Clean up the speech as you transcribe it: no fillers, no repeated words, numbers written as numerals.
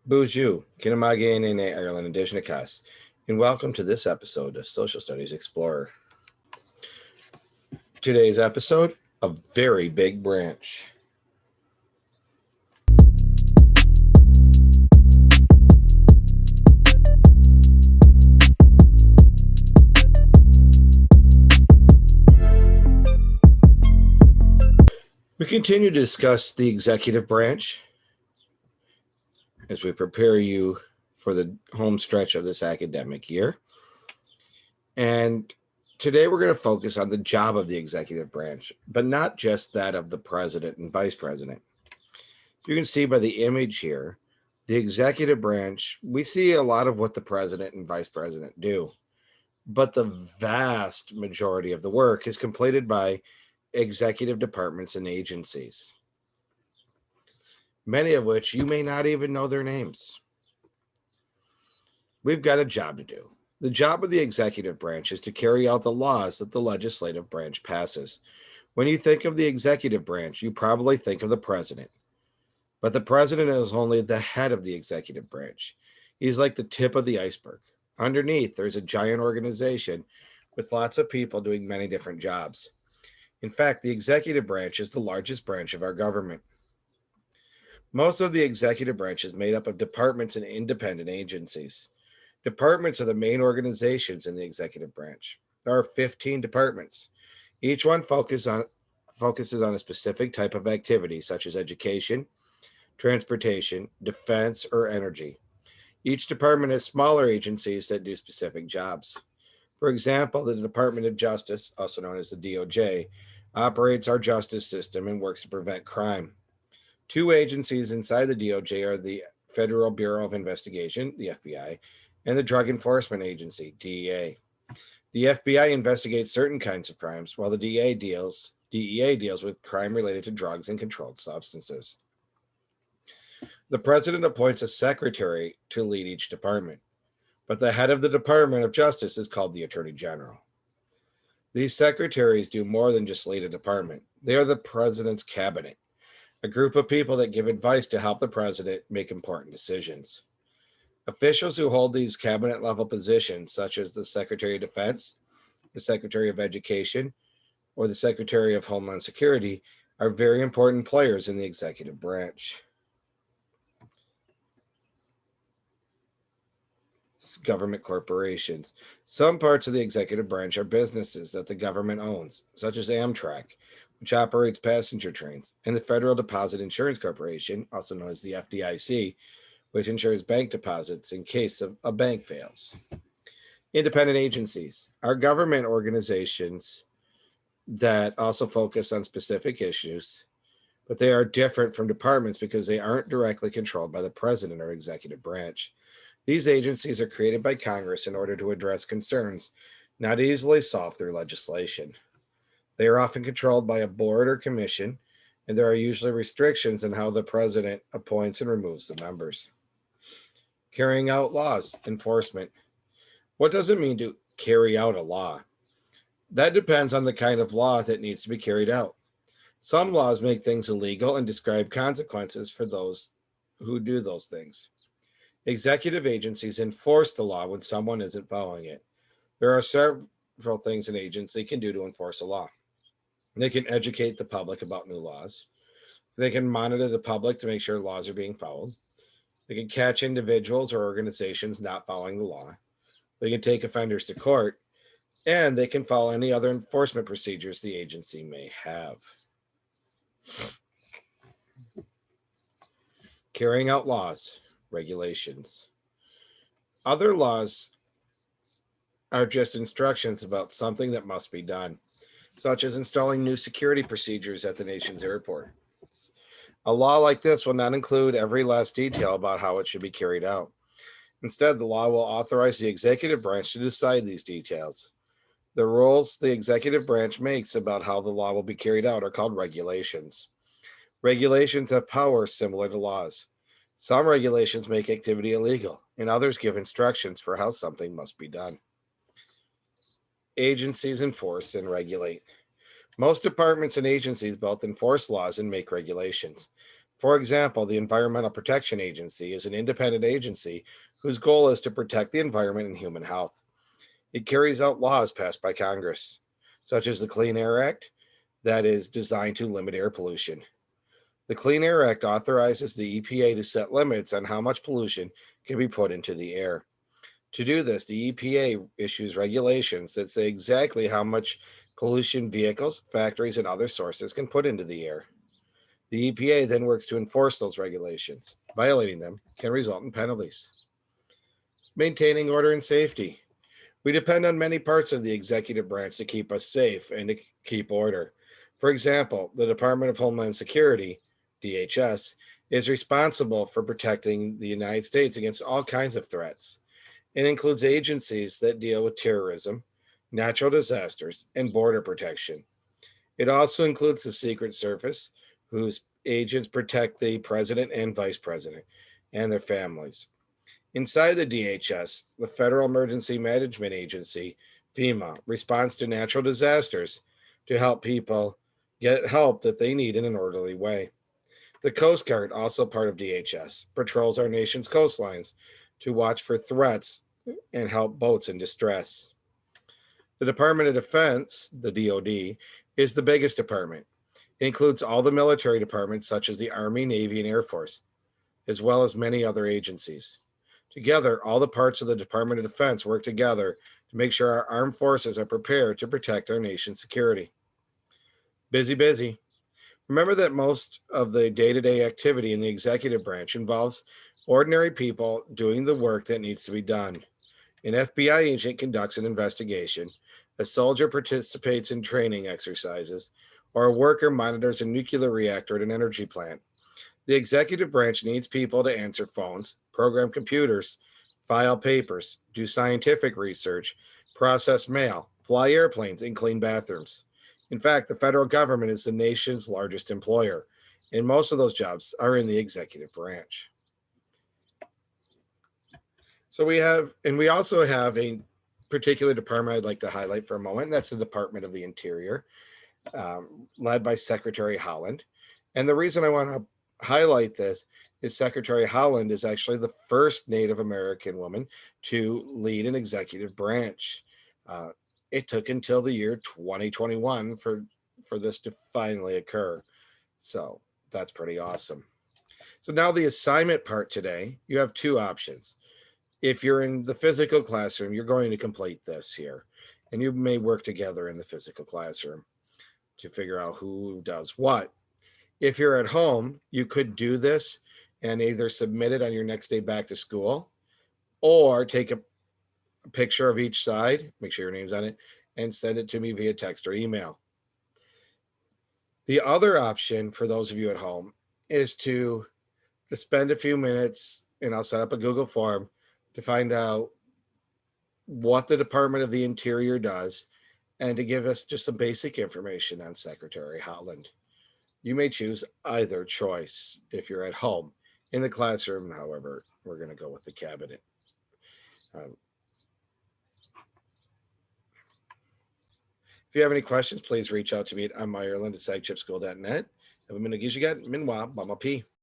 Bonjour, Kinamage Nene Ireland Indigenous, and welcome to this episode of Social Studies Explorer. Today's episode, a very big branch. We continue to discuss the executive branch as we prepare you for the home stretch of this academic year. And today we're going to focus on the job of the executive branch, but not just that of the president and vice president. You can see by the image here, the executive branch, we see a lot of what the president and vice president do, but the vast majority of the work is completed by executive departments and agencies, many of which you may not even know their names. We've got a job to do. The job of the executive branch is to carry out the laws that the legislative branch passes. When you think of the executive branch, you probably think of the president. But the president is only the head of the executive branch. He's like the tip of the iceberg. Underneath, there's a giant organization with lots of people doing many different jobs. In fact, the executive branch is the largest branch of our government. Most of the executive branch is made up of departments and independent agencies. Departments are the main organizations in the executive branch. There are 15 departments. Each one focuses on a specific type of activity, such as education, transportation, defense, or energy. Each department has smaller agencies that do specific jobs. For example, the Department of Justice, also known as the DOJ, operates our justice system and works to prevent crime. Two agencies inside the DOJ are the Federal Bureau of Investigation, the FBI, and the Drug Enforcement Agency, DEA. The FBI investigates certain kinds of crimes, while the DEA deals with crime related to drugs and controlled substances. The president appoints a secretary to lead each department, but the head of the Department of Justice is called the Attorney General. These secretaries do more than just lead a department. They are the president's cabinet, a group of people that give advice to help the president make important decisions. Officials who hold these cabinet level positions, such as the Secretary of Defense, the Secretary of Education, or the Secretary of Homeland Security, are very important players in the executive branch. Government corporations. Some parts of the executive branch are businesses that the government owns, such as Amtrak, which operates passenger trains, and the Federal Deposit Insurance Corporation, also known as the FDIC, which insures bank deposits in case of a bank fails. Independent agencies are government organizations that also focus on specific issues, but they are different from departments because they aren't directly controlled by the president or executive branch. These agencies are created by Congress in order to address concerns not easily solved through legislation. They are often controlled by a board or commission, and there are usually restrictions on how the president appoints and removes the members. Carrying out laws, enforcement. What does it mean to carry out a law? That depends on the kind of law that needs to be carried out. Some laws make things illegal and describe consequences for those who do those things. Executive agencies enforce the law when someone isn't following it. There are several things an agency can do to enforce a law. They can educate the public about new laws. They can monitor the public to make sure laws are being followed. They can catch individuals or organizations not following the law. They can take offenders to court, and they can follow any other enforcement procedures the agency may have. Carrying out laws, regulations. Other laws are just instructions about something that must be done, such as installing new security procedures at the nation's airport. A law like this will not include every last detail about how it should be carried out. Instead, the law will authorize the executive branch to decide these details. The rules the executive branch makes about how the law will be carried out are called regulations. Regulations have power similar to laws. Some regulations make activity illegal, and others give instructions for how something must be done. Agencies enforce and regulate. Most departments and agencies both enforce laws and make regulations. For example, the Environmental Protection Agency is an independent agency whose goal is to protect the environment and human health. It carries out laws passed by Congress, such as the Clean Air Act, that is designed to limit air pollution. The Clean Air Act authorizes the EPA to set limits on how much pollution can be put into the air. To do this, the EPA issues regulations that say exactly how much pollution vehicles, factories, and other sources can put into the air. The EPA then works to enforce those regulations. Violating them can result in penalties. Maintaining order and safety. We depend on many parts of the executive branch to keep us safe and to keep order. For example, the Department of Homeland Security, DHS, is responsible for protecting the United States against all kinds of threats. It includes agencies that deal with terrorism, natural disasters, and border protection. It also includes the Secret Service, whose agents protect the president and vice president and their families. Inside the DHS, the Federal Emergency Management Agency, FEMA, responds to natural disasters to help people get help that they need in an orderly way. The Coast Guard, also part of DHS, patrols our nation's coastlines to watch for threats and help boats in distress. The Department of Defense, the DoD, is the biggest department. It includes all the military departments such as the Army, Navy, and Air Force, as well as many other agencies. Together, all the parts of the Department of Defense work together to make sure our armed forces are prepared to protect our nation's security. Busy, busy. Remember that most of the day-to-day activity in the executive branch involves ordinary people doing the work that needs to be done. An FBI agent conducts an investigation, a soldier participates in training exercises, or a worker monitors a nuclear reactor at an energy plant. The executive branch needs people to answer phones, program computers, file papers, do scientific research, process mail, fly airplanes, and clean bathrooms. In fact, the federal government is the nation's largest employer, and most of those jobs are in the executive branch. So we also have a particular department I'd like to highlight for a moment, and that's the Department of the Interior, led by Secretary Haaland. And the reason I want to highlight this is Secretary Haaland is actually the first Native American woman to lead an executive branch. It took until the year 2021 for this to finally occur. So that's pretty awesome. So now the assignment part today, you have two options. If you're in the physical classroom, you're going to complete this here, and you may work together in the physical classroom to figure out who does what. If you're at home, you could do this and either submit it on your next day back to school or take a picture of each side, make sure your name's on it, and send it to me via text or email. The other option for those of you at home is to spend a few minutes, and I'll set up a Google form to find out what the Department of the Interior does and to give us just some basic information on Secretary Haaland. You may choose either choice if you're at home. In the classroom, however, we're going to go with the cabinet. If you have any questions, please reach out to me at Ireland@sagchipschool.net. Have a minute, Gijigat, Minwa, Mama P.